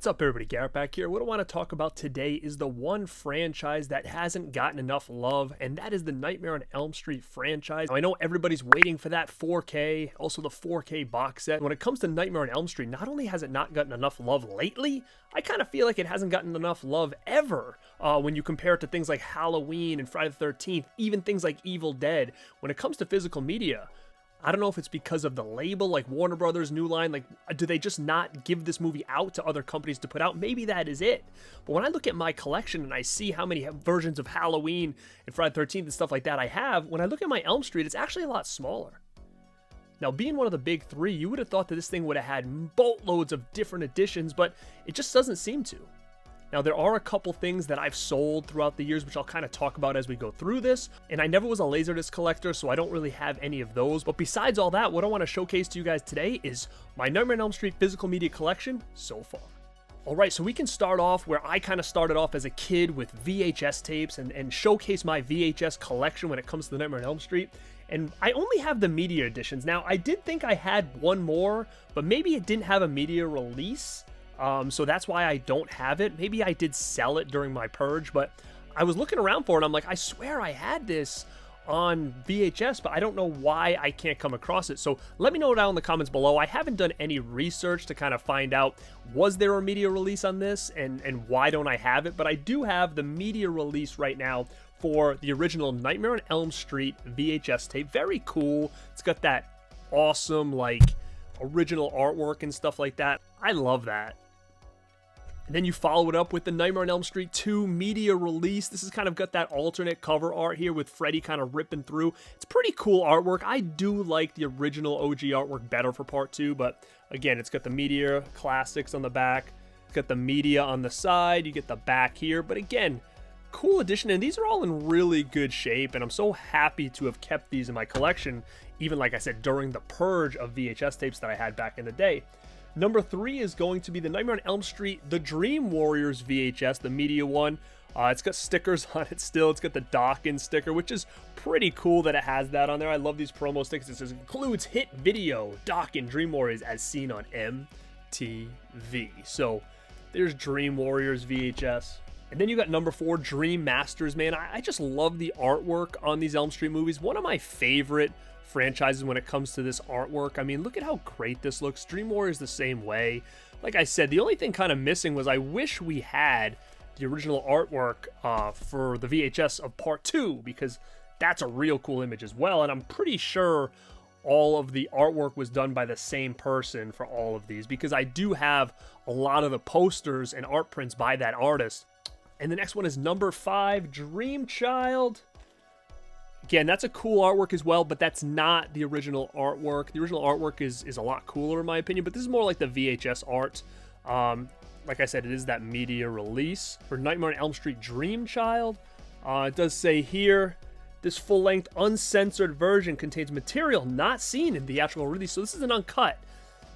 What's up everybody, Garrett back here. What I want to talk about today is the one franchise that hasn't gotten enough love, and that is the Nightmare on Elm Street franchise. Now, I know everybody's waiting for that 4K, also the 4K box set. When it comes to Nightmare on Elm Street, not only has it not gotten enough love lately, I kind of feel like it hasn't gotten enough love ever when you compare it to things like Halloween and Friday the 13th, even things like Evil Dead. When it comes to physical media, I don't know if it's because of the label, like Warner Brothers, New Line, like, do they just not give this movie out to other companies to put out? Maybe that is it. But when I look at my collection and I see how many versions of Halloween and Friday the 13th and stuff like that I have, when I look at my Elm Street, it's actually a lot smaller. Now, being one of the big three, you would have thought that this thing would have had boatloads of different editions, but it just doesn't seem to. Now, there are a couple things that I've sold throughout the years, which I'll kind of talk about as we go through this. And I never was a Laserdisc collector, so I don't really have any of those. But besides all that, what I want to showcase to you guys today is my Nightmare on Elm Street physical media collection so far. All right, so we can start off where I kind of started off as a kid with VHS tapes and showcase my VHS collection when it comes to the Nightmare on Elm Street. And I only have the media editions. Now, I did think I had one more, but maybe it didn't have a media release. So that's why I don't have it. Maybe I did sell it during my purge, but I was looking around for it. And I'm like, I swear I had this on VHS, but I don't know why I can't come across it. So let me know down in the comments below. I haven't done any research to kind of find out, was there a media release on this and why don't I have it? But I do have the media release right now for the original Nightmare on Elm Street VHS tape. Very cool. It's got that awesome, like, original artwork and stuff like that. I love that. And then you follow it up with the Nightmare on Elm Street 2 media release. This has kind of got that alternate cover art here with Freddy kind of ripping through. It's pretty cool artwork. I do like the original OG artwork better for part 2, but again, it's got the media classics on the back. It's got the media on the side. You get the back here, but again, cool edition, and these are all in really good shape, and I'm so happy to have kept these in my collection, even like I said, during the purge of VHS tapes that I had back in the day. Number 3 is going to be the Nightmare on Elm Street, The Dream Warriors VHS, the media one. It's got stickers on it still. It's got the Dawkins sticker, which is pretty cool that it has that on there. I love these promo stickers. It says, includes hit video, Dawkins Dream Warriors as seen on MTV. So there's Dream Warriors VHS. And then you got number 4, Dream Masters, man. I just love the artwork on these Elm Street movies. One of my favorite franchises when it comes to this artwork. I mean, look at how great this looks. Dream Warriors the same way. Like I said, the only thing kind of missing was I wish we had the original artwork for the VHS of part 2, because that's a real cool image as well. And I'm pretty sure all of the artwork was done by the same person for all of these, because I do have a lot of the posters and art prints by that artist. And the next one is number 5, Dream Child. Again, that's a cool artwork as well, but that's not the original artwork. The original artwork is a lot cooler in my opinion, but this is more like the VHS art. Like I said, it is that media release for Nightmare on Elm Street Dream Child. It does say here, this full-length uncensored version contains material not seen in theatrical release, so this is an uncut.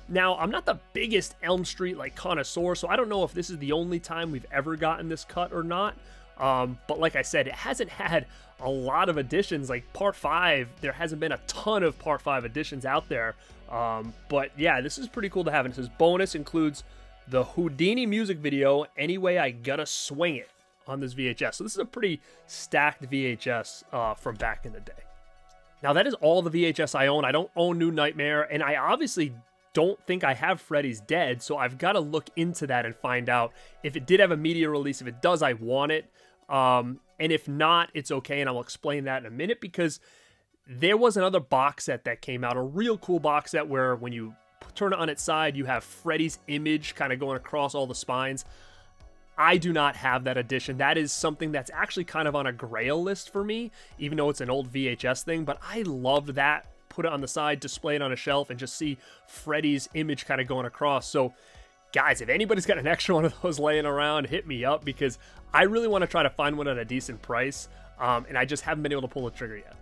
Now, I'm not the biggest Elm Street like connoisseur, so I don't know if this is the only time we've ever gotten this cut or not. But like I said, it hasn't had a lot of editions. Like part 5, there hasn't been a ton of part 5 editions out there. But yeah, this is pretty cool to have. And it says bonus includes the Houdini music video, Anyway I Gotta Swing It, on this VHS. So this is a pretty stacked VHS from back in the day. Now that is all the VHS I own. I don't own New Nightmare, and I obviously don't think I have Freddy's Dead, so I've got to look into that and find out if it did have a media release. If it does, I want it. And if not, it's okay, and I'll explain that in a minute, because there was another box set that came out, a real cool box set where when you turn it on its side, you have Freddy's image kind of going across all the spines. I do not have that edition. That is something that's actually kind of on a grail list for me, even though it's an old VHS thing, but I loved that. Put it on the side, display it on a shelf, and just see Freddy's image kind of going across. So guys, if anybody's got an extra one of those laying around, hit me up, because I really want to try to find one at a decent price, and I just haven't been able to pull the trigger yet.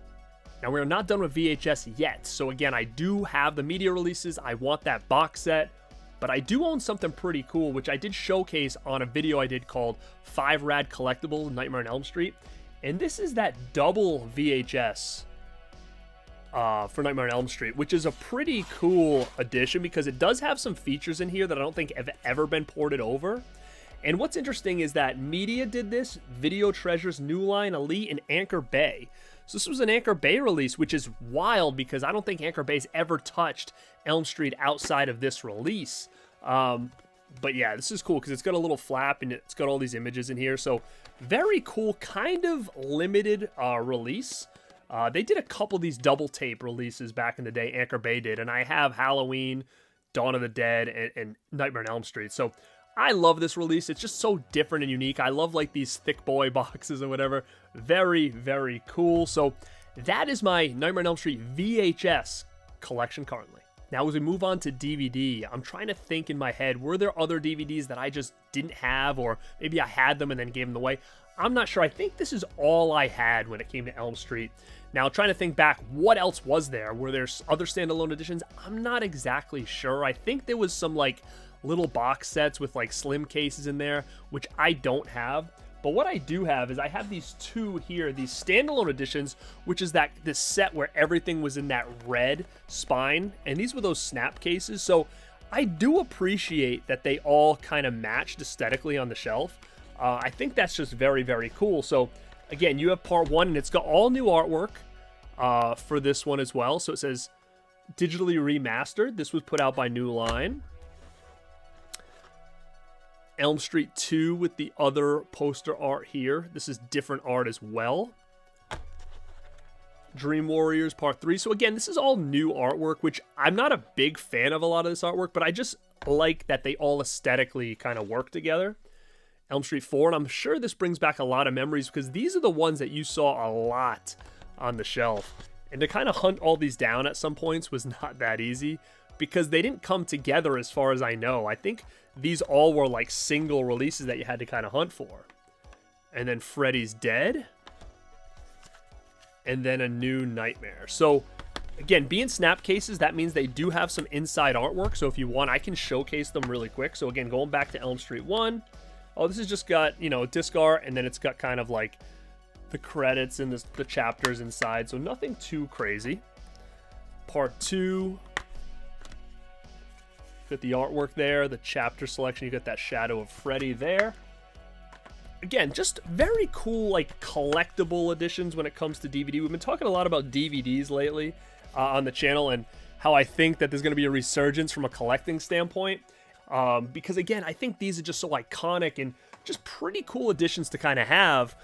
Now, we're not done with VHS yet, so again, I do have the media releases. I want that box set, but I do own something pretty cool, which I did showcase on a video I did called 5 Rad Collectible Nightmare on Elm Street, and this is that double VHS for Nightmare on Elm Street, which is a pretty cool addition because it does have some features in here that I don't think have ever been ported over. And what's interesting is that Media did this, Video Treasures, New Line, Elite, and Anchor Bay. So this was an Anchor Bay release, which is wild because I don't think Anchor Bay's ever touched Elm Street outside of this release. But yeah, this is cool because it's got a little flap and it's got all these images in here. So very cool, kind of limited release. They did a couple of these double tape releases back in the day, Anchor Bay did, and I have Halloween, Dawn of the Dead, and Nightmare on Elm Street. So I love this release. It's just so different and unique. I love like these thick boy boxes or whatever. Very, very cool. So that is my Nightmare on Elm Street VHS collection currently. Now, as we move on to DVD, I'm trying to think in my head, were there other DVDs that I just didn't have, or maybe I had them and then gave them away? I'm not sure. I think this is all I had when it came to Elm Street. Now, trying to think back, what else was there? Were there other standalone editions? I'm not exactly sure. I think there was some like little box sets with like slim cases in there, which I don't have. But what I do have is I have these two here, these standalone editions, which is this set where everything was in that red spine, and these were those snap cases. So I do appreciate that they all kind of matched aesthetically on the shelf. I think that's just very, very cool. So again, you have part one, and it's got all new artwork for this one as well. So it says digitally remastered. This was put out by New Line. Elm Street 2 with the other poster art here. This is different art as well. Dream Warriors Part 3. So again, this is all new artwork, which I'm not a big fan of a lot of this artwork, but I just like that they all aesthetically kind of work together. Elm Street 4, and I'm sure this brings back a lot of memories because these are the ones that you saw a lot on the shelf. And to kind of hunt all these down at some points was not that easy because they didn't come together as far as I know. I think these all were like single releases that you had to kind of hunt for. And then Freddy's Dead. And then A New Nightmare. So again, being snap cases, that means they do have some inside artwork. So if you want, I can showcase them really quick. So again, going back to Elm Street 1. Oh, this has just got, you know, disc art, and then it's got kind of like the credits and the chapters inside. So nothing too crazy. Part 2. Got the artwork there, the chapter selection. You got that Shadow of Freddy there. Again, just very cool, like, collectible editions when it comes to DVD. We've been talking a lot about DVDs lately on the channel and how I think that there's going to be a resurgence from a collecting standpoint. Because, again, I think these are just so iconic and just pretty cool editions to kind of have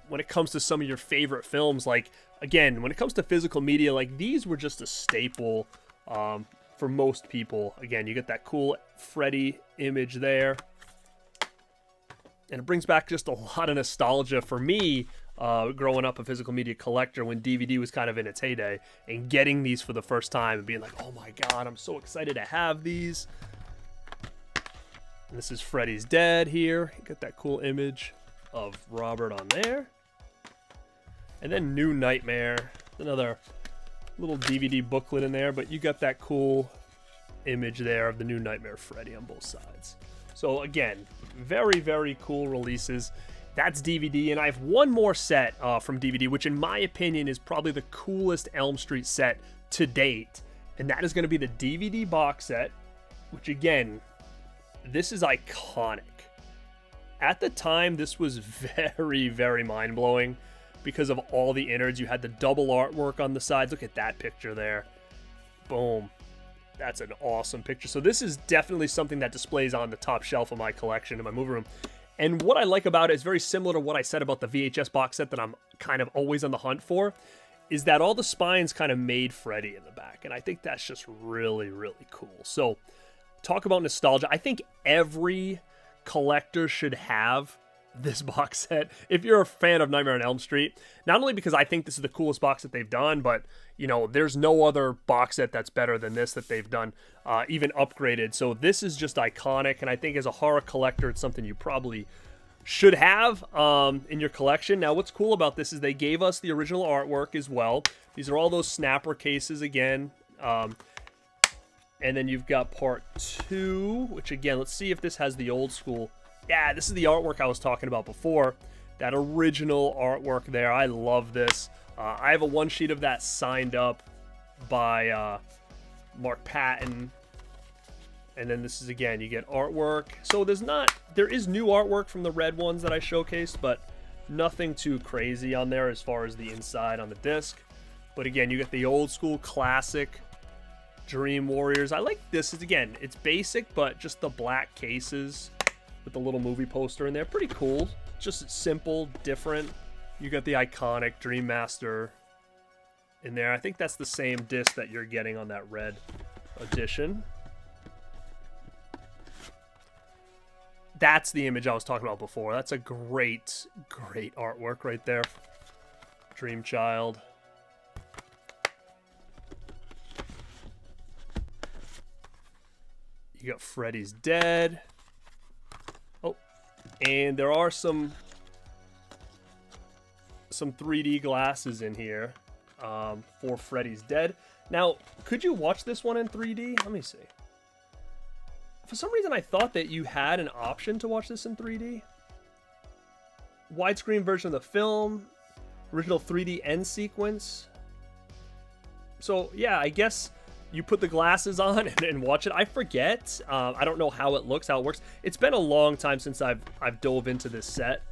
when it comes to some of your favorite films. Like, again, when it comes to physical media, like, these were just a staple for most people. Again, you get that cool Freddy image there. And it brings back just a lot of nostalgia for me growing up a physical media collector when DVD was kind of in its heyday. And getting these for the first time and being like, oh my god, I'm so excited to have these. And this is Freddy's Dead here. You get that cool image of Robert on there. And then New Nightmare. Another little DVD booklet in there, but you got that cool image there of the New Nightmare Freddy on both sides. So again, very, very cool releases. That's DVD, and I have one more set from DVD, which in my opinion is probably the coolest Elm Street set to date, and that is going to be the DVD box set, which again, this is iconic. At the time, this was very, very mind-blowing because of all the innards. You had the double artwork on the sides. Look at that picture there. Boom. That's an awesome picture. So this is definitely something that displays on the top shelf of my collection in my movie room. And what I like about it is very similar to what I said about the VHS box set that I'm kind of always on the hunt for, is that all the spines kind of made Freddy in the back. And I think that's just really, really cool. So talk about nostalgia. I think every collector should have this box set if you're a fan of Nightmare on Elm Street. Not only because I think this is the coolest box that they've done, but you know, there's no other box set that's better than this that they've done, even upgraded. So this is just iconic, and I think as a horror collector, it's something you probably should have in your collection. Now, what's cool about this is they gave us the original artwork as well. These are all those snapper cases again. And then you've got part 2, which again, let's see if this has the old school. Yeah, this is the artwork I was talking about before. That original artwork there. I love this. I have a one sheet of that signed up by Mark Patton. And then this is, again, you get artwork. So there is new artwork from the red ones that I showcased, but nothing too crazy on there as far as the inside on the disc. But again, you get the old school classic Dream Warriors. I like this. Again, it's basic, but just the black cases with the little movie poster in there. Pretty cool. Just simple, different. You got the iconic Dream Master in there. I think that's the same disc that you're getting on that red edition. That's the image I was talking about before. That's a great, great artwork right there. Dream Child. You got Freddy's Dead. Oh, and there are some 3D glasses in here for Freddy's Dead. Now, could you watch this one in 3D? Let me see. For some reason, I thought that you had an option to watch this in 3D. Widescreen version of the film. Original 3D end sequence. So, yeah, I guess you put the glasses on and watch it. I forget. I don't know how it looks, how it works. It's been a long time since I've dove into this set.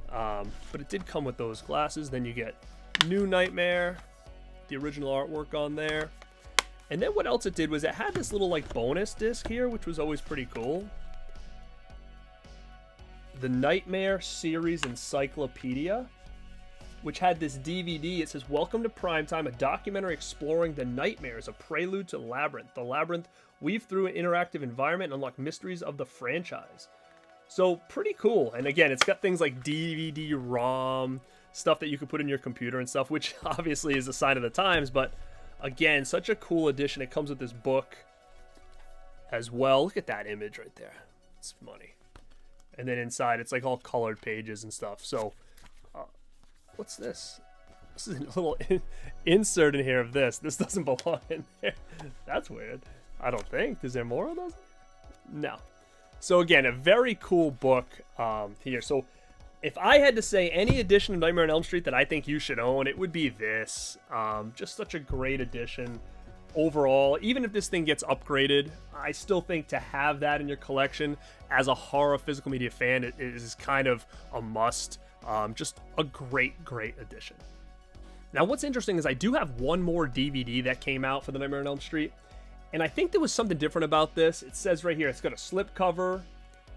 But it did come with those glasses. Then you get New Nightmare. The original artwork on there. And then what else it did was it had this little like bonus disc here, which was always pretty cool. The Nightmare Series Encyclopedia, which had this DVD. It says, "Welcome to Primetime, a documentary exploring the nightmares, a prelude to Labyrinth. The Labyrinth weave through an interactive environment and unlock mysteries of the franchise." So pretty cool. And again, it's got things like DVD-ROM, stuff that you could put in your computer and stuff, which obviously is a sign of the times, but again, such a cool edition. It comes with this book as well. Look at that image right there. It's money. And then inside, it's like all colored pages and stuff. So, what's this? This is a little insert in here of this. This doesn't belong in there. That's weird. I don't think. Is there more of those? No. So again, a very cool book here. So if I had to say any edition of Nightmare on Elm Street that I think you should own, it would be this. Just such a great edition overall. Even if this thing gets upgraded, I still think to have that in your collection as a horror physical media fan, it is kind of a must. Just a great, great edition. Now, what's interesting is I do have one more DVD that came out for the Nightmare on Elm Street, and I think there was something different about this. It says right here, it's got a slip cover,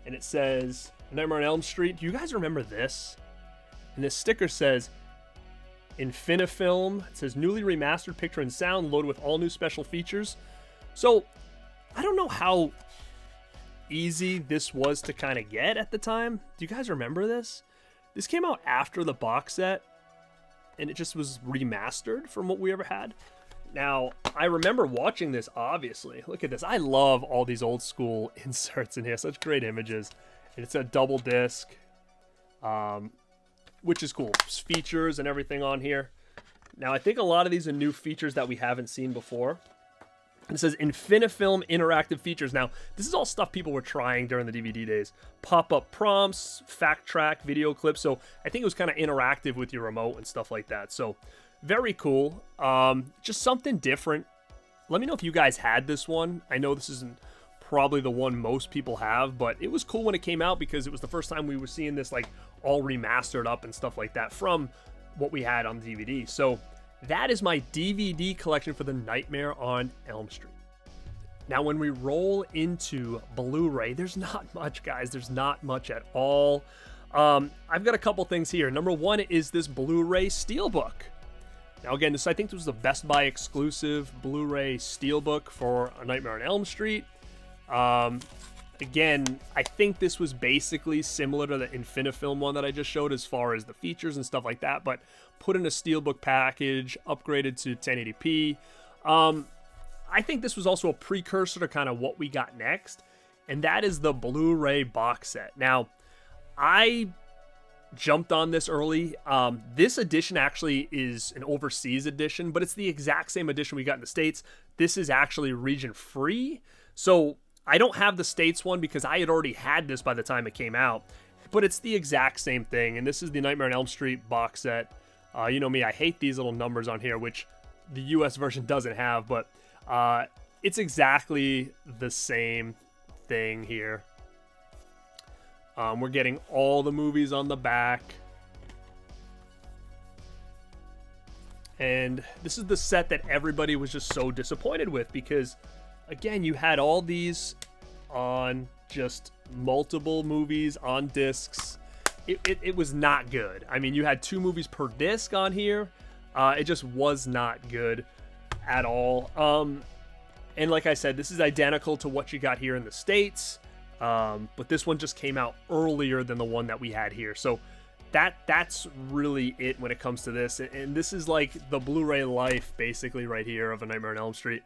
and it says Nightmare on Elm Street. Do you guys remember this? And this sticker says Infinifilm. It says newly remastered picture and sound loaded with all new special features. So I don't know how easy this was to kind of get at the time. Do you guys remember this? This came out after the box set, and it just was remastered from what we ever had. Now, I remember watching this, obviously. Look at this. I love all these old school inserts in here. Such great images. And it's a double disc, which is cool. There's features and everything on here. Now, I think a lot of these are new features that we haven't seen before. And it says Infinifilm interactive features. Now, this is all stuff people were trying during the DVD days. Pop-up prompts, fact track, video clips. So I think it was kind of interactive with your remote and stuff like that. So very cool. Just something different. Let me know if you guys had this one. I know this isn't probably the one most people have, but it was cool when it came out because it was the first time we were seeing this like all remastered up and stuff like that from what we had on DVD. So that is my DVD collection for the Nightmare on Elm Street. Now, when we roll into Blu-ray, there's not much, guys. There's not much at all. I've got a couple things here. Number one is this Blu-ray Steelbook. Now, again, I think this was the Best Buy exclusive Blu-ray Steelbook for A Nightmare on Elm Street. Again, I think this was basically similar to the Infinifilm one that I just showed as far as the features and stuff like that, but put in a Steelbook package, upgraded to 1080p. I think this was also a precursor to kind of what we got next, and that is the Blu-ray box set. Now, I jumped on this early. This edition actually is an overseas edition, but it's the exact same edition we got in the States. This is actually region free. So I don't have the States one because I had already had this by the time it came out. but it's the exact same thing. And this is the Nightmare on Elm Street box set. You know me, I hate these little numbers on here, which the US version doesn't have, but it's exactly the same thing here. We're getting all the movies on the back. And this is the set that everybody was just so disappointed with because, again, you had all these on just multiple movies on discs. It was not good. I mean, you had 2 movies per disc on here. It just was not good at all. And like I said, this is identical to what you got here in the States. But this one just came out earlier than the one that we had here. So that's really it when it comes to this. And this is like the Blu-ray life, basically, right here of A Nightmare on Elm Street.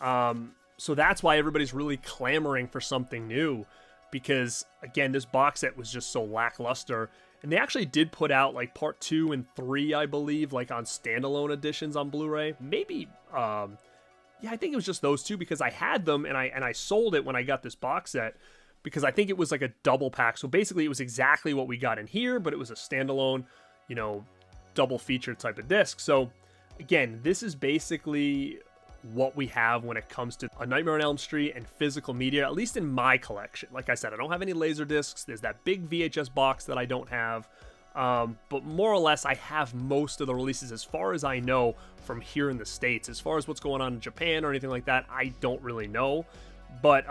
So that's why everybody's really clamoring for something new. Because, again, this box set was just so lackluster. And they actually did put out, like, part 2 and 3, I believe, like, on standalone editions on Blu-ray. Maybe, yeah, I think it was just those 2 because I had them and I sold it when I got this box set. Because I think it was like a double pack. So basically it was exactly what we got in here, but it was a standalone, you know, double feature type of disc. So again, this is basically what we have when it comes to A Nightmare on Elm Street and physical media, at least in my collection. Like I said, I don't have any laser discs. There's that big VHS box that I don't have. But more or less, I have most of the releases as far as I know from here in the States. As far as what's going on in Japan or anything like that, I don't really know. But,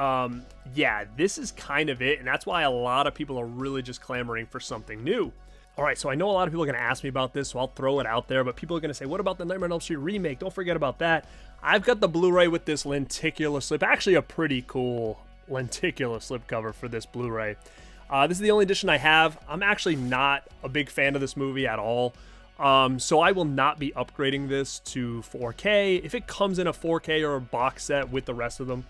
yeah, this is kind of it, and that's why a lot of people are really just clamoring for something new. All right, so I know a lot of people are going to ask me about this, so I'll throw it out there, but people are going to say, what about the Nightmare on Elm Street remake? Don't forget about that. I've got the Blu-ray with this lenticular slip, actually a pretty cool lenticular slipcover for this Blu-ray. This is the only edition I have. I'm actually not a big fan of this movie at all. So I will not be upgrading this to 4K. If it comes in a 4K or a box set with the rest of them,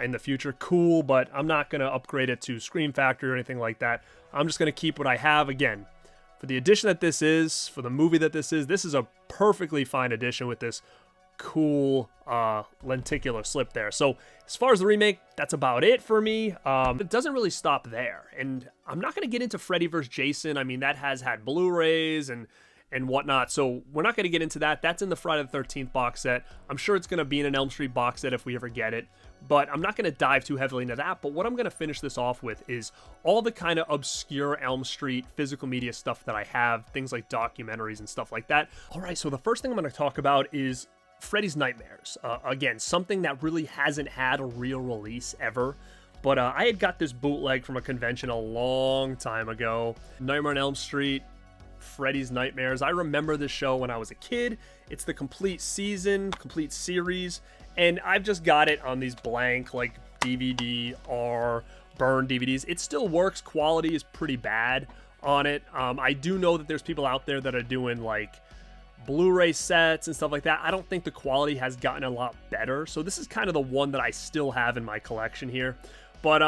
in the future, cool, but I'm not going to upgrade it to Scream Factory or anything like that. I'm just going to keep what I have. Again, for the edition that this is, for the movie that this is a perfectly fine edition with this cool lenticular slip there. So as far as the remake, that's about it for me. It doesn't really stop there, and I'm not going to get into Freddy vs. Jason. I mean, that has had Blu-rays and whatnot, so we're not going to get into that. That's in the Friday the 13th box set. I'm sure it's going to be in an Elm Street box set if we ever get it, but I'm not going to dive too heavily into that. But what I'm going to finish this off with is all the kind of obscure Elm Street physical media stuff that I have, things like documentaries and stuff like that. All right, so the first thing I'm going to talk about is Freddy's Nightmares. Again, something that really hasn't had a real release ever. But I had got this bootleg from a convention a long time ago. Nightmare on Elm Street, Freddy's Nightmares. I remember this show when I was a kid. It's the complete season, complete series, and I've just got it on these blank, like, DVD or burn DVDs. It still works. Quality is pretty bad on it. I do know that there's people out there that are doing, like, Blu-ray sets and stuff like that. I don't think the quality has gotten a lot better, so this is kind of the one that I still have in my collection here. But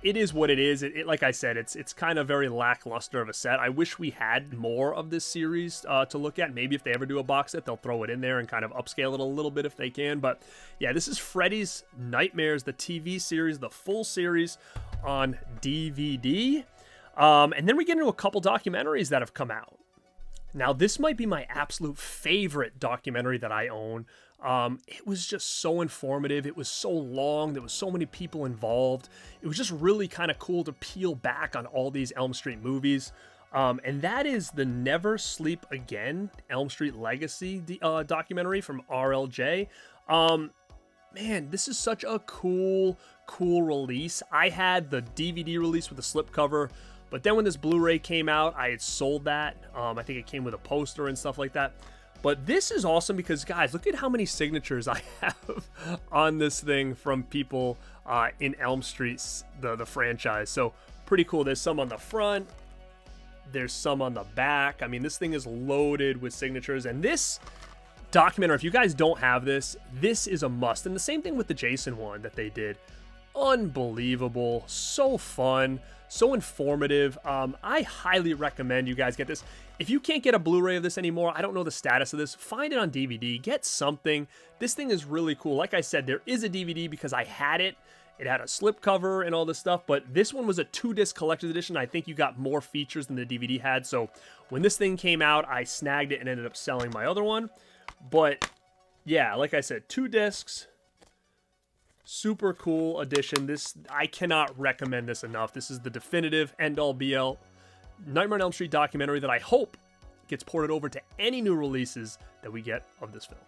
it is what it is. Like I said, it's kind of very lackluster of a set. I wish we had more of this series to look at. Maybe if they ever do a box set, they'll throw it in there and kind of upscale it a little bit if they can. But yeah, this is Freddy's Nightmares, the TV series, the full series on DVD. And then we get into a couple documentaries that have come out. Now, this might be my absolute favorite documentary that I own. It was just so informative. It was so long. There was so many people involved. It was just really kind of cool to peel back on all these Elm Street movies. And that is the Never Sleep Again Elm Street Legacy documentary from RLJ. Man, this is such a cool release. I had the DVD release with the slipcover, but then when this Blu-ray came out, I had sold that. I think it came with a poster and stuff like that. But this is awesome because, guys, look at how many signatures I have on this thing from people in Elm Street, the franchise. So pretty cool. There's some on the front. There's some on the back. I mean, this thing is loaded with signatures. And this documentary, if you guys don't have this, this is a must. And the same thing with the Jason one that they did. Unbelievable. So fun. So informative. I highly recommend you guys get this. If you can't get a Blu-ray of this anymore, I don't know the status of this, find it on DVD. Get something. This thing is really cool. Like I said, there is a DVD because I had it, It had a slipcover and all this stuff, but this one was a 2-disc collector's edition. I think you got more features than the DVD had, so when this thing came out, I snagged it and ended up selling my other one. But yeah, like I said, 2 discs, super cool edition. This, I cannot recommend this enough. This is the definitive end-all be-all Nightmare on Elm Street documentary that I hope gets ported over to any new releases that we get of this film.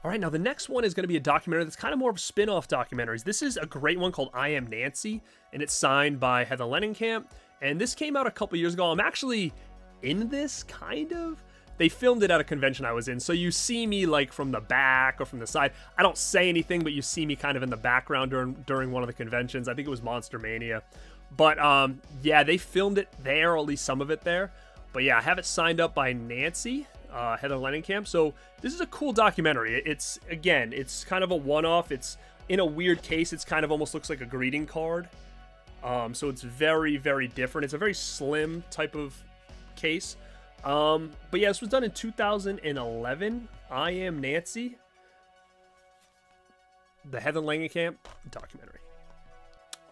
All right, now the next one is going to be a documentary that's kind of more of spin-off documentaries. This is a great one called I Am Nancy, and it's signed by Heather Langenkamp, and this came out a couple years ago. I'm actually in this, kind of. They filmed it at a convention I was in, so you see me like from the back or from the side. I don't say anything, but you see me kind of in the background during one of the conventions. I think it was Monster Mania. But yeah, they filmed it there, or at least some of it there. But yeah, I have it signed up by Nancy, Heather Langenkamp. So this is a cool documentary. It's, again, it's kind of a one-off. It's in a weird case. It's kind of almost looks like a greeting card. So it's very, very different. It's a very slim type of case. But yeah, this was done in 2011. I Am Nancy, the Heather Langenkamp documentary.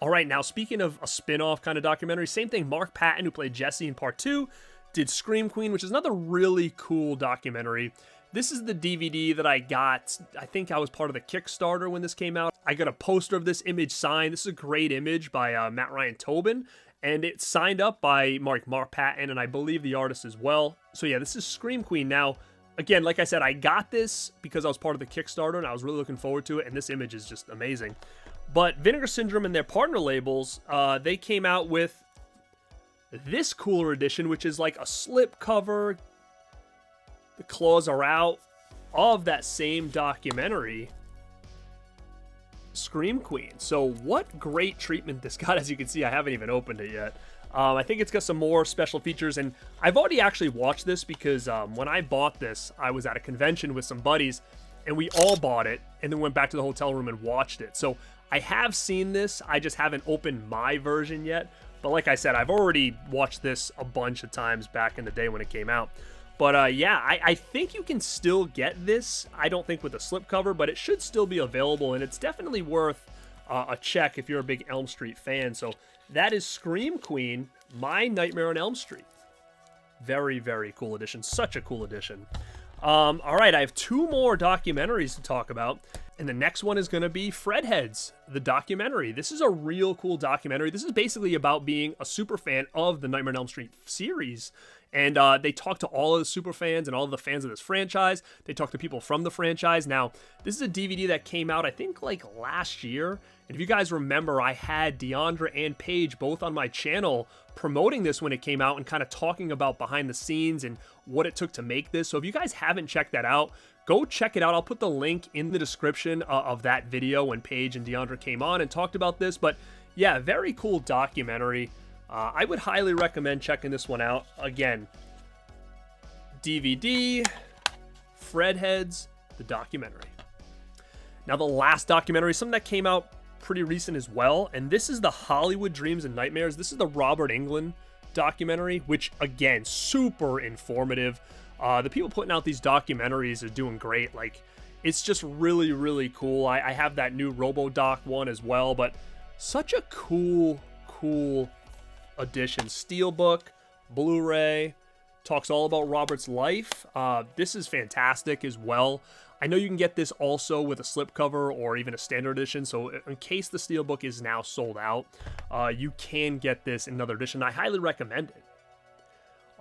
All right, now speaking of a spin-off kind of documentary, same thing. Mark Patton, who played Jesse in Part 2, did Scream Queen, which is another really cool documentary. This is the DVD that I got. I think I was part of the Kickstarter when this came out. I got a poster of this image signed. This is a great image by Matt Ryan Tobin, and it's signed up by Mark Patton, and I believe the artist as well. So yeah, this is Scream Queen. Now, again, like I said, I got this because I was part of the Kickstarter, and I was really looking forward to it, and this image is just amazing. But Vinegar Syndrome and their partner labels, they came out with this cooler edition, which is like a slip cover. The claws are out of that same documentary, Scream Queen. So what great treatment this got. As you can see, I haven't even opened it yet. I think it's got some more special features, and I've already actually watched this because when I bought this, I was at a convention with some buddies, and we all bought it, and then went back to the hotel room and watched it. So I have seen this, I just haven't opened my version yet. But like I said, I've already watched this a bunch of times back in the day when it came out. But yeah, I think you can still get this. I don't think with a slipcover, but it should still be available, and it's definitely worth a check if you're a big Elm Street fan. So that is Scream Queen, My Nightmare on Elm Street. Very, very cool edition. Such a cool edition. All right, I have 2 more documentaries to talk about. And the next one is going to be Fredheads, the documentary. This is a real cool documentary. This is basically about being a super fan of the Nightmare on Elm Street series. And they talk to all of the super fans and all of the fans of this franchise. They talk to people from the franchise. Now, this is a DVD that came out, I think, like last year. And if you guys remember, I had Deandra and Paige both on my channel promoting this when it came out and kind of talking about behind the scenes and what it took to make this. So if you guys haven't checked that out, go check it out. I'll put the link in the description of that video when Paige and Deandra came on and talked about this. But yeah, very cool documentary. I would highly recommend checking this one out. Again, DVD, Fredheads, the documentary. Now the last documentary, something that came out pretty recent as well, and this is the Hollywood Dreams and Nightmares. This is the Robert Englund documentary, which again, super informative. The people putting out these documentaries are doing great. Like, it's just really, really cool. I have that new RoboDoc one as well, but such a cool edition. Steelbook, Blu-ray, talks all about Robert's life. This is fantastic as well. I know you can get this also with a slipcover or even a standard edition, so in case the Steelbook is now sold out, you can get this in another edition. I highly recommend it.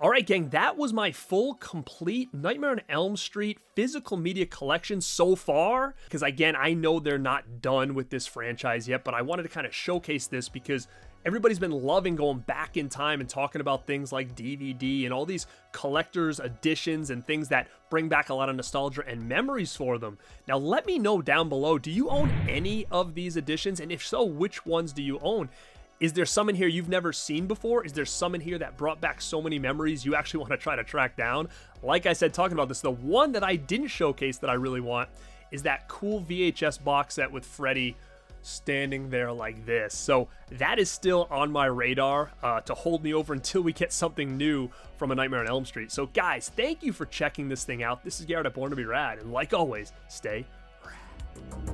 All right, gang, that was my full, complete Nightmare on Elm Street physical media collection so far. Because, again, I know they're not done with this franchise yet, but I wanted to kind of showcase this because everybody's been loving going back in time and talking about things like DVD and all these collector's editions and things that bring back a lot of nostalgia and memories for them. Now, let me know down below, do you own any of these editions? And if so, which ones do you own? Is there some in here you've never seen before? Is there some in here that brought back so many memories you actually want to try to track down? Like I said, talking about this, the one that I didn't showcase that I really want is that cool VHS box set with Freddy standing there like this. So that is still on my radar to hold me over until we get something new from A Nightmare on Elm Street. So guys, thank you for checking this thing out. This is Garrett at Born2beRad, and like always, stay rad.